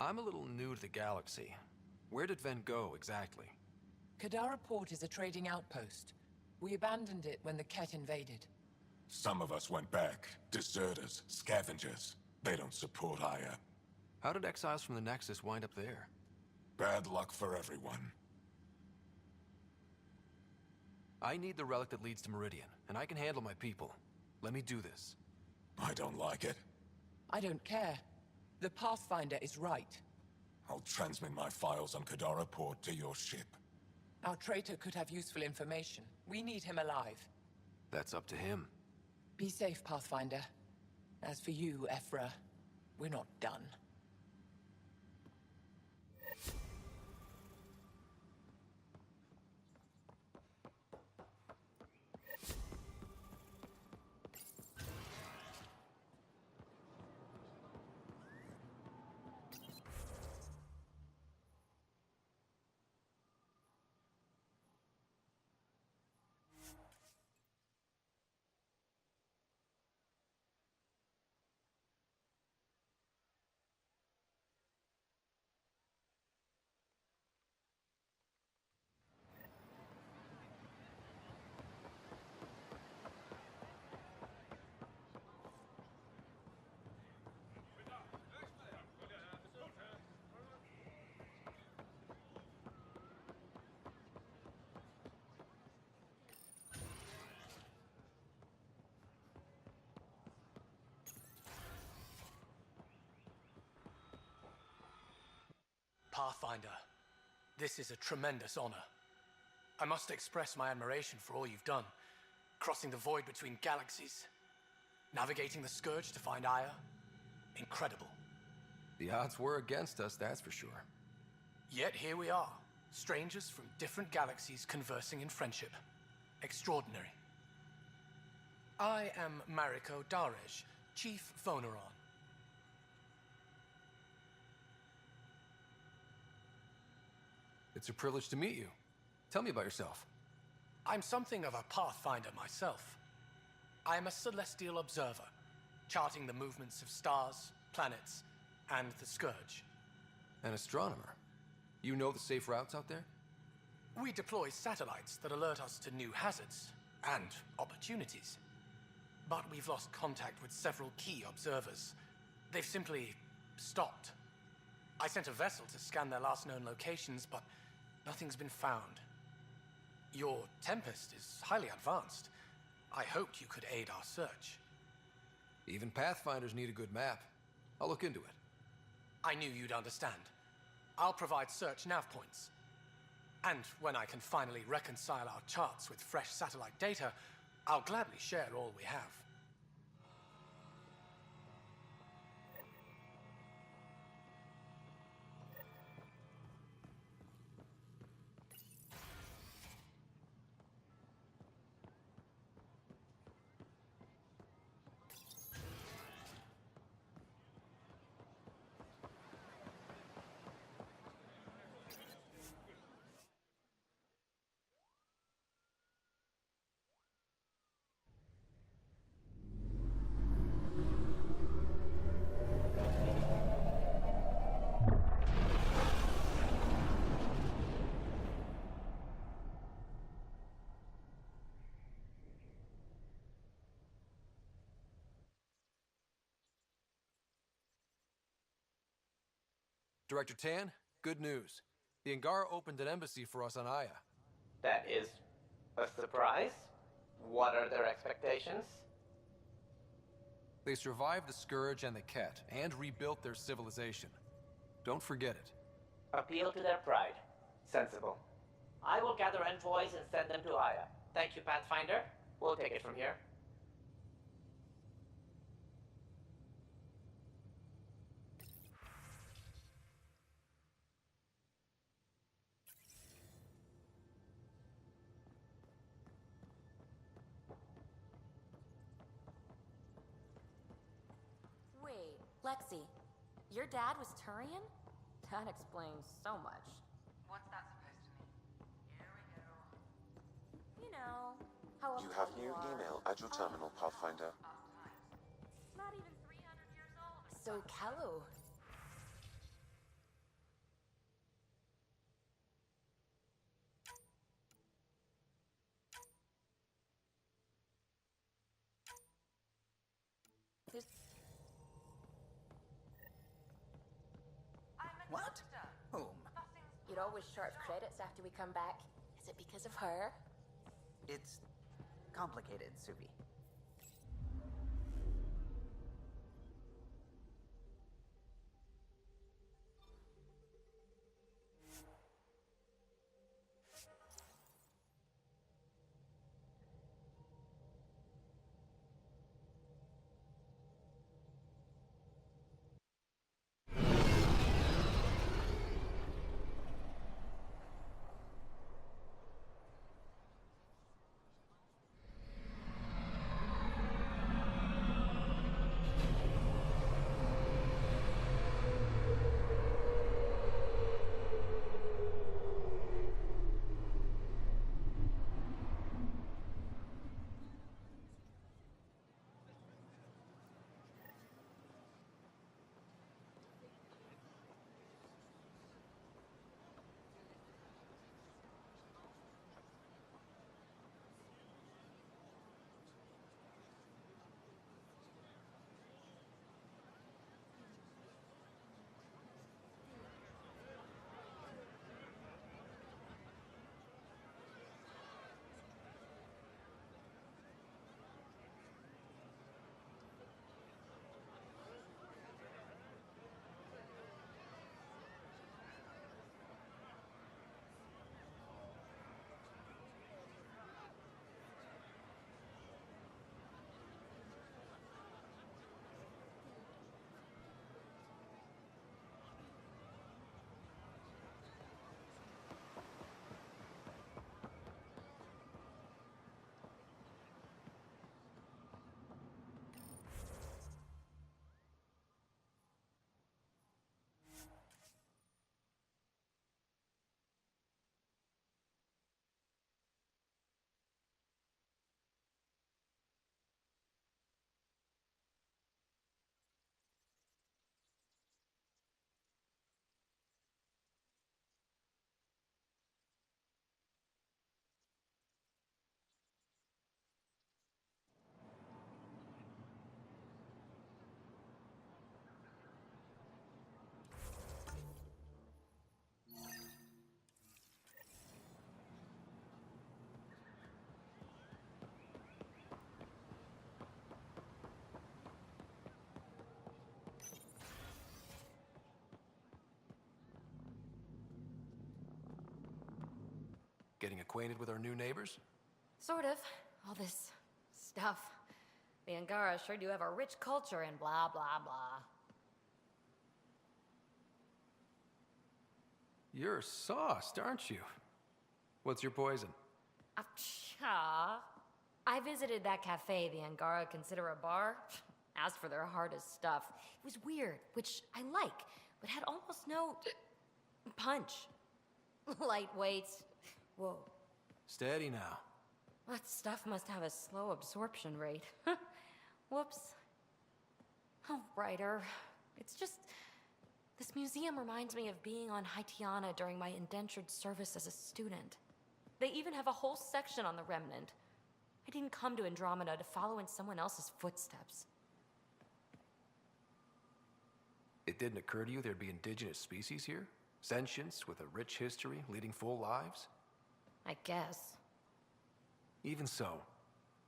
I'm a little new to the galaxy. Where did Ven go, exactly? Kadara Port is a trading outpost. We abandoned it when the Ket invaded. Some of us went back. Deserters, scavengers. They don't support Aya. How did exiles from the Nexus wind up there? Bad luck for everyone. I need the relic that leads to Meridian, and I can handle my people. Let me do this. I don't like it. I don't care. The Pathfinder is right. I'll transmit my files on Kadara Port to your ship. Our traitor could have useful information. We need him alive. That's up to him. Be safe, Pathfinder. As for you, Ephra, we're not done. Pathfinder, this is a tremendous honor. I must express my admiration for all you've done. Crossing the void between galaxies, navigating the Scourge to find Aya. Incredible. The odds were against us, that's for sure. Yet here we are, strangers from different galaxies conversing in friendship. Extraordinary. I am Mariko Darej, Chief Phoneron. It's a privilege to meet you. Tell me about yourself. I'm something of a pathfinder myself. I am a celestial observer, charting the movements of stars, planets, and the Scourge. An astronomer. You know the safe routes out there? We deploy satellites that alert us to new hazards and opportunities. But we've lost contact with several key observers. They've simply stopped. I sent a vessel to scan their last known locations, but nothing's been found. Your Tempest is highly advanced. I hoped you could aid our search. Even Pathfinders need a good map. I'll look into it. I knew you'd understand. I'll provide search nav points. And when I can finally reconcile our charts with fresh satellite data, I'll gladly share all we have. Director Tan, good news. The Angara opened an embassy for us on Aya. That is a surprise? What are their expectations? They survived the Scourge and the Ket, and rebuilt their civilization. Don't forget it. Appeal to their pride. Sensible. I will gather envoys and send them to Aya. Thank you, Pathfinder. We'll take it from here. Wait, Lexi, your dad was Turian? That explains so much. What's that supposed to mean? Here we go. You know, how You have upset new are. email at your terminal, Pathfinder. Not even 300 years old. So, Kello, This... I'm a What? doctor. Whom? Fussing's You'd always short credits after we come back. Is it because of her? It's complicated, Subi. Getting acquainted with our new neighbors? Sort of. All this stuff. The Angara sure do have a rich culture and blah, blah, blah. You're sauced, aren't you? What's your poison? I visited that cafe the Angara consider a bar. Asked for their hardest stuff. It was weird, which I like, but had almost no punch. Lightweights. Whoa. Steady now. That stuff must have a slow absorption rate. Whoops. Oh, writer. It's just... This museum reminds me of being on Haitiana during my indentured service as a student. They even have a whole section on the Remnant. I didn't come to Andromeda to follow in someone else's footsteps. It didn't occur to you there'd be indigenous species here? Sentients with a rich history, leading full lives? I guess. Even so,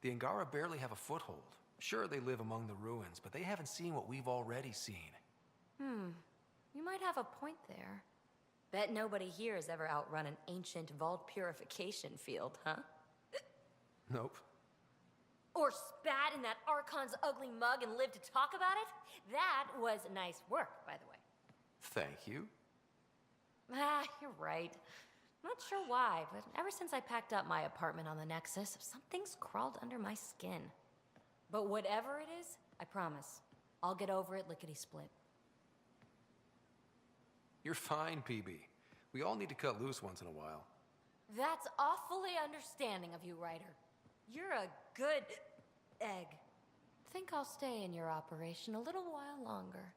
the Angara barely have a foothold. Sure, they live among the ruins, but they haven't seen what we've already seen. You might have a point there. Bet nobody here has ever outrun an ancient vault purification field, huh? Nope. Or spat in that Archon's ugly mug and lived to talk about it? That was nice work, by the way. Thank you. You're right. Not sure why, but ever since I packed up my apartment on the Nexus, something's crawled under my skin. But whatever it is, I promise, I'll get over it lickety-split. You're fine, PB. We all need to cut loose once in a while. That's awfully understanding of you, Ryder. You're a good egg. Think I'll stay in your operation a little while longer.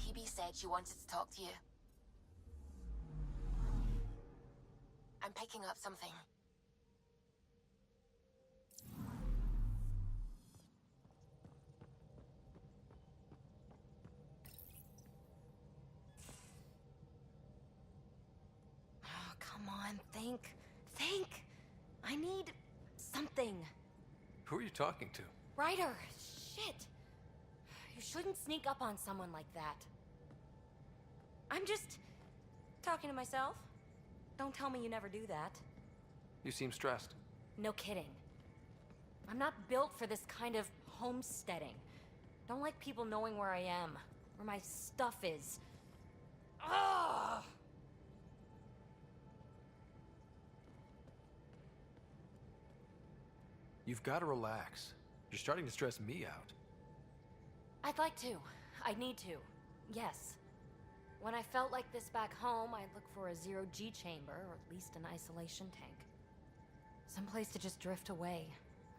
PB said she wanted to talk to you. I'm picking up something. Oh, come on, think. Think! I need something. Who are you talking to? Ryder, shit! You shouldn't sneak up on someone like that. I'm just talking to myself. Don't tell me you never do that. You seem stressed. No kidding. I'm not built for this kind of homesteading. Don't like people knowing where I am, where my stuff is. Ugh! You've got to relax. You're starting to stress me out. I'd like to. I need to. Yes. When I felt like this back home, I'd look for a zero-G chamber, or at least an isolation tank. Someplace to just drift away.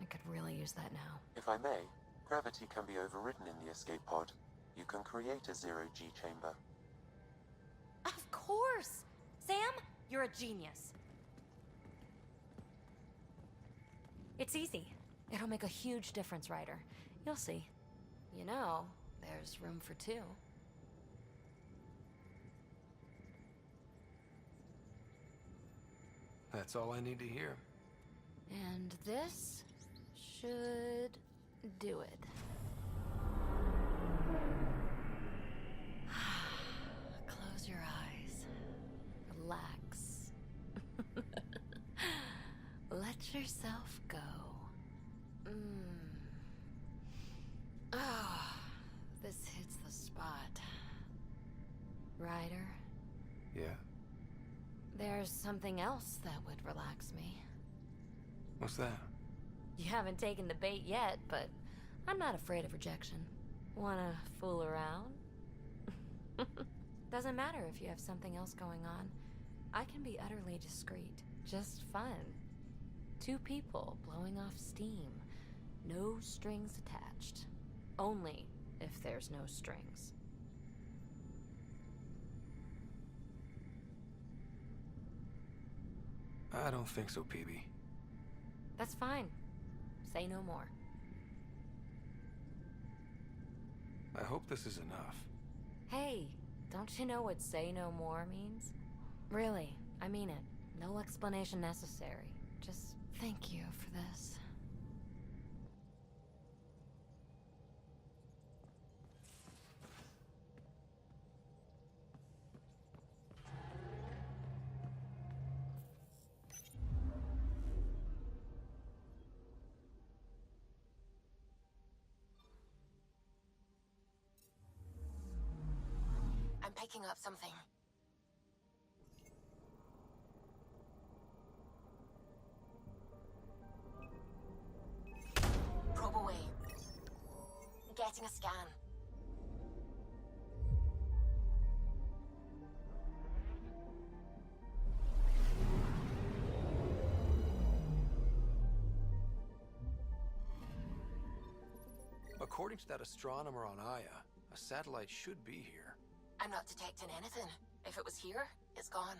I could really use that now. If I may, gravity can be overridden in the escape pod. You can create a zero-G chamber. Of course! Sam, you're a genius. It's easy. It'll make a huge difference, Ryder. You'll see. You know, there's room for two. That's all I need to hear. And this should do it. Close your eyes. Relax. Let yourself go. Ah, this hits the spot. Ryder? Yeah? There's something else that would relax me. What's that? You haven't taken the bait yet, but I'm not afraid of rejection. Wanna fool around? Doesn't matter if you have something else going on. I can be utterly discreet. Just fun. Two people blowing off steam. No strings attached. Only if there's no strings. I don't think so, PB. That's fine. Say no more. I hope this is enough. Hey, don't you know what say no more means? Really, I mean it. No explanation necessary. Just thank you for this. I'm picking up something. Probe away. Getting a scan. According to that astronomer on Aya, a satellite should be here. I'm not detecting anything. If it was here, it's gone.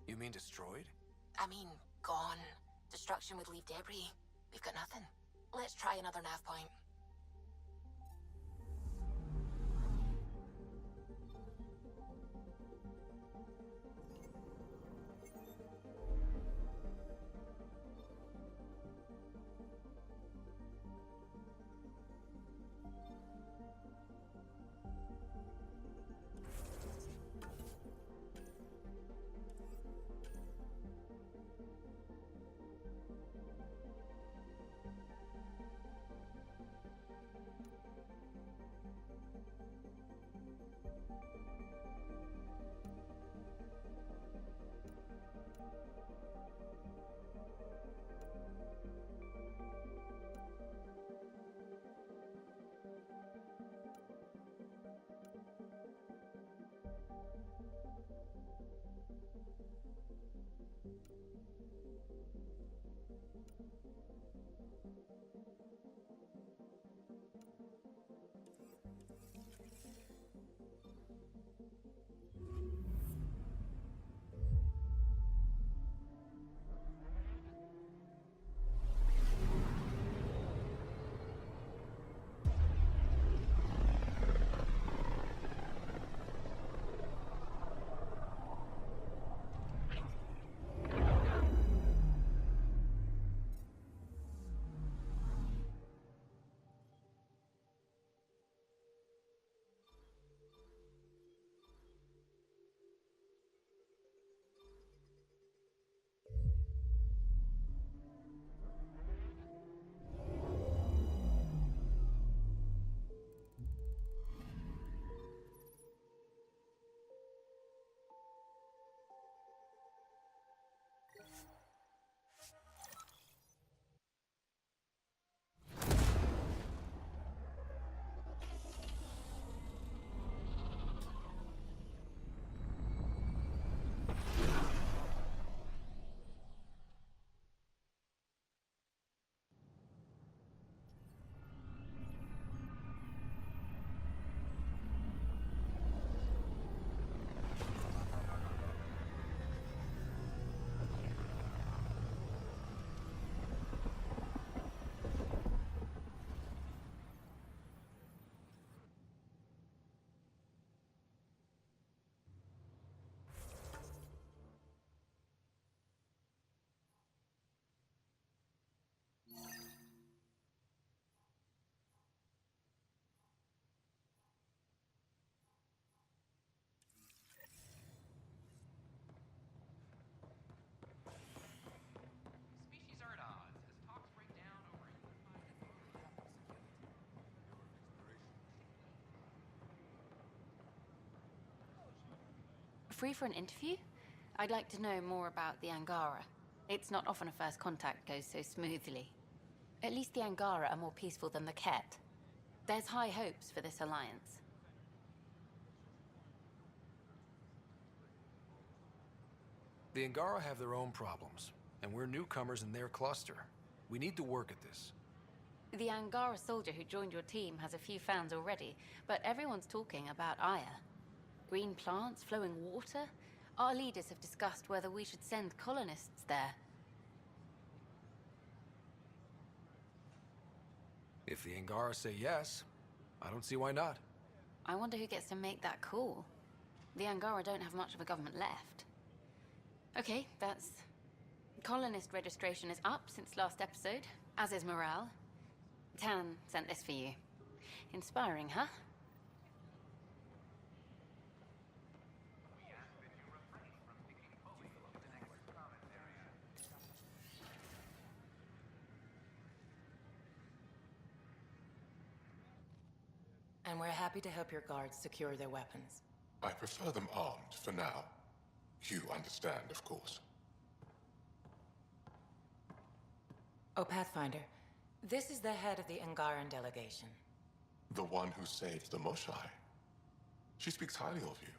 You mean destroyed? I mean, gone. Destruction would leave debris. We've got nothing. Let's try another nav point. free for an interview? I'd like to know more about the Angara. It's not often a first contact goes so smoothly. At least the Angara are more peaceful than the Ket. There's high hopes for this alliance. The Angara have their own problems, and we're newcomers in their cluster. We need to work at this. The Angara soldier who joined your team has a few fans already, but everyone's talking about Aya. Green plants, flowing water? Our leaders have discussed whether we should send colonists there. If the Angara say yes, I don't see why not. I wonder who gets to make that call. The Angara don't have much of a government left. Okay, that's... Colonist registration is up since last episode, as is morale. Tan sent this for you. Inspiring, huh? And we're happy to help your guards secure their weapons. I prefer them armed for now. You understand, of course. Oh, Pathfinder, this is the head of the Angaran delegation. The one who saved the Moshai. She speaks highly of you.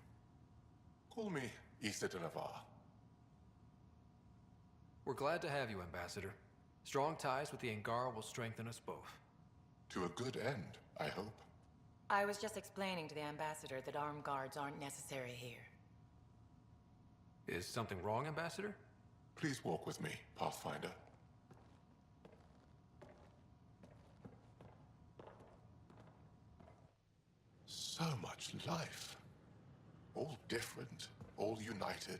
Call me Issa de Navarre. We're glad to have you, Ambassador. Strong ties with the Angara will strengthen us both. To a good end, I hope. I was just explaining to the Ambassador that armed guards aren't necessary here. Is something wrong, Ambassador? Please walk with me, Pathfinder. So much life. All different, all united.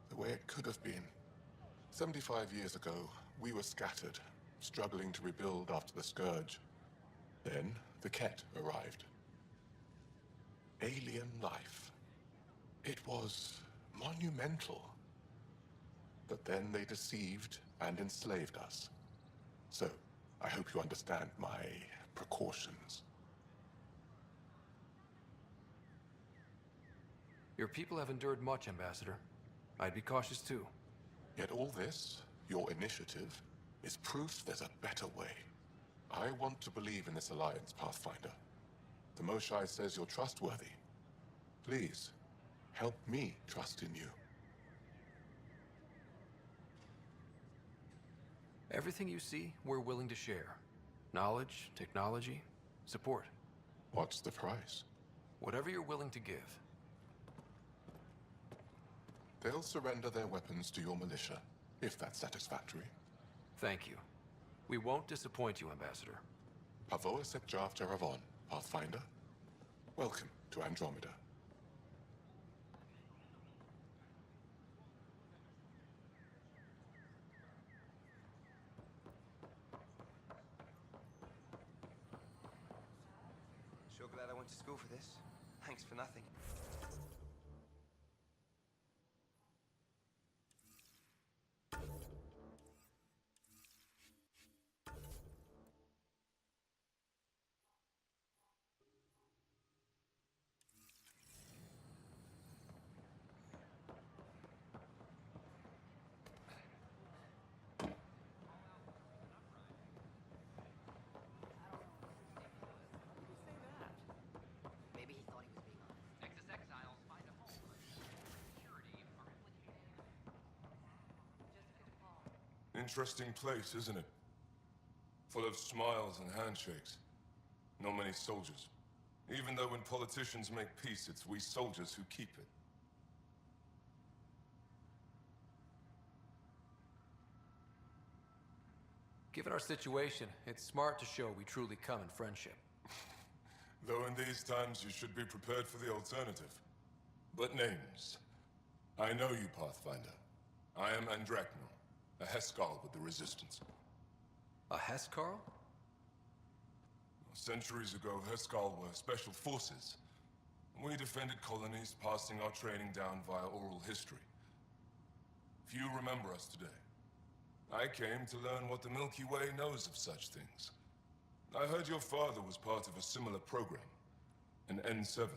The way it could have been. 75 years ago, we were scattered, struggling to rebuild after the Scourge. Then, the Ket arrived. Alien life. It was monumental. But then they deceived and enslaved us. So, I hope you understand my precautions. Your people have endured much, Ambassador. I'd be cautious too. Yet all this, your initiative, is proof there's a better way. I want to believe in this alliance, Pathfinder. The Moshai says you're trustworthy. Please, help me trust in you. Everything you see, we're willing to share. Knowledge, technology, support. What's the price? Whatever you're willing to give. They'll surrender their weapons to your militia, if that's satisfactory. Thank you. We won't disappoint you, Ambassador. Pavoa set Jav Jaravon, Pathfinder. Welcome to Andromeda. Sure glad I went to school for this. Thanks for nothing. Interesting place, isn't it? Full of smiles and handshakes. Not many soldiers. Even though when politicians make peace, it's we soldiers who keep it. Given our situation, it's smart to show we truly come in friendship. Though in these times you should be prepared for the alternative. But names. I know you, Pathfinder. I am Andraknor, a Heskal with the Resistance. A Heskal? Centuries ago, Heskal were special forces. We defended colonies, passing our training down via oral history. Few remember us today. I came to learn what the Milky Way knows of such things. I heard your father was part of a similar program, an N7.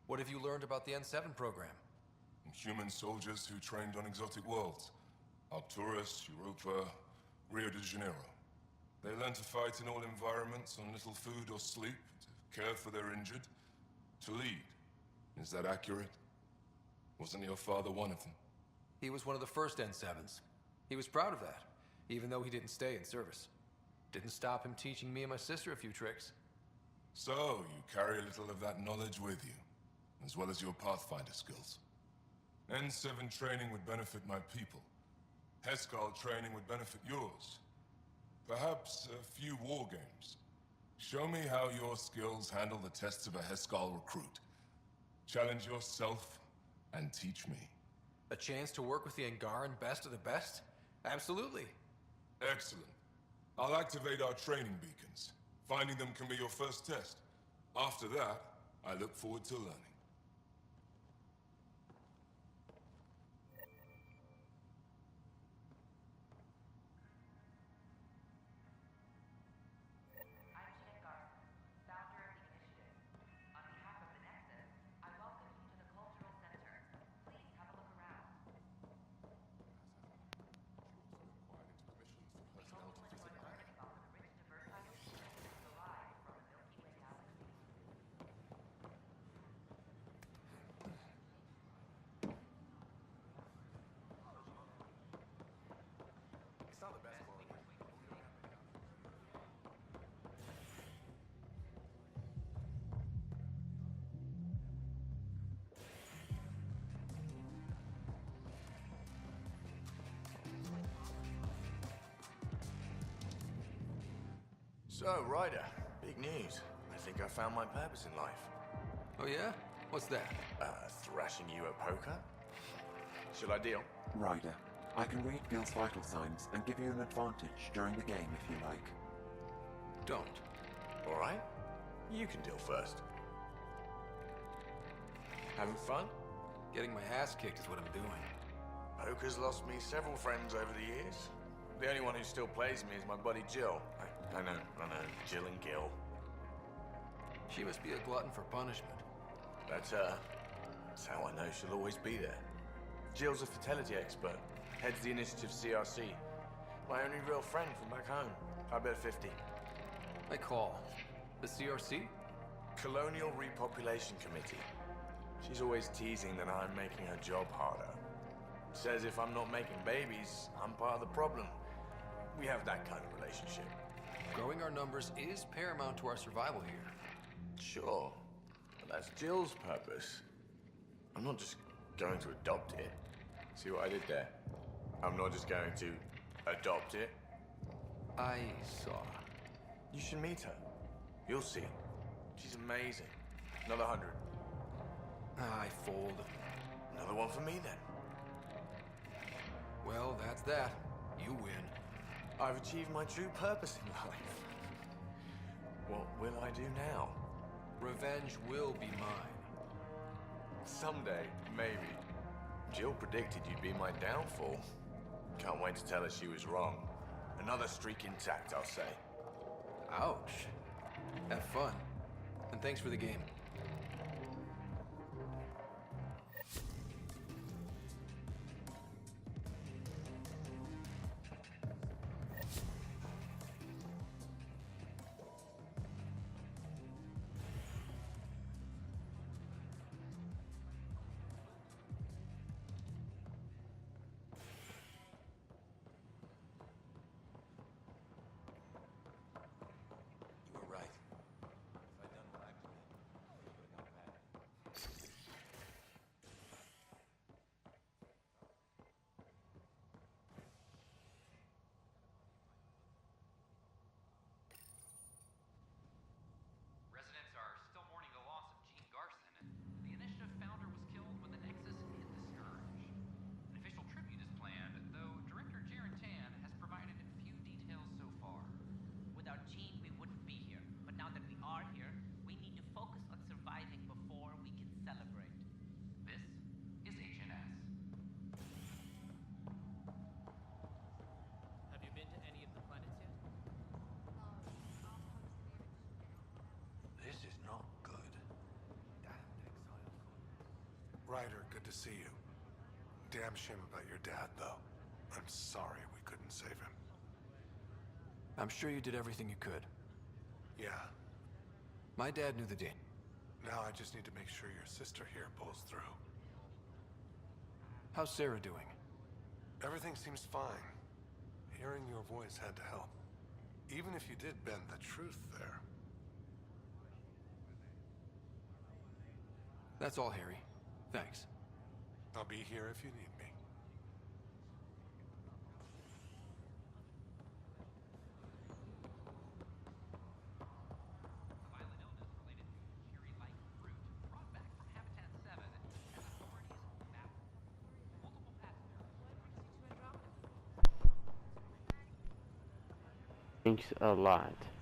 What have you learned about the N7 program? Human soldiers who trained on exotic worlds. Arcturus, Europa, Rio de Janeiro. They learn to fight in all environments on little food or sleep, to care for their injured, to lead. Is that accurate? Wasn't your father one of them? He was one of the first N7s. He was proud of that, even though he didn't stay in service. Didn't stop him teaching me and my sister a few tricks. So, you carry a little of that knowledge with you, as well as your Pathfinder skills. N7 training would benefit my people. Heskal training would benefit yours. Perhaps a few war games. Show me how your skills handle the tests of a Heskal recruit. Challenge yourself and teach me. A chance to work with the Angaran best of the best? Absolutely. Excellent. I'll activate our training beacons. Finding them can be your first test. After that, I look forward to learning. So, Ryder, big news. I think I found my purpose in life. Oh yeah? What's that? Thrashing you at poker? Should I deal? Ryder, I can read Gil's vital signs and give you an advantage during the game if you like. Don't. Alright. You can deal first. Having fun? Getting my ass kicked is what I'm doing. Poker's lost me several friends over the years. The only one who still plays me is my buddy Jill. I know, Jill and Gil. She must be a glutton for punishment. That's her. That's how I know she'll always be there. Jill's a fertility expert, heads the initiative CRC. My only real friend from back home. I bet 50. I call. The CRC? Colonial Repopulation Committee. She's always teasing that I'm making her job harder. Says if I'm not making babies, I'm part of the problem. We have that kind of relationship. Growing our numbers is paramount to our survival here. Sure, but that's Jill's purpose. I'm not just going to adopt it. See what I did there? I'm not just going to adopt it. I saw. You should meet her. You'll see. She's amazing. Another 100. I fold. Another one for me, then. Well, that's that. You win. I've achieved my true purpose in life. What will I do now? Revenge will be mine. Someday, maybe. Jill predicted you'd be my downfall. Can't wait to tell her she was wrong. Another streak intact, I'll say. Ouch. Have fun. And thanks for the game. to see you. Damn shame about your dad, though. I'm sorry we couldn't save him. I'm sure you did everything you could. Yeah. My dad knew the danger. Now I just need to make sure your sister here pulls through. How's Sarah doing? Everything seems fine. Hearing your voice had to help. Even if you did bend the truth there. That's all, Harry. Thanks. I'll be here if you need me. Thanks a lot.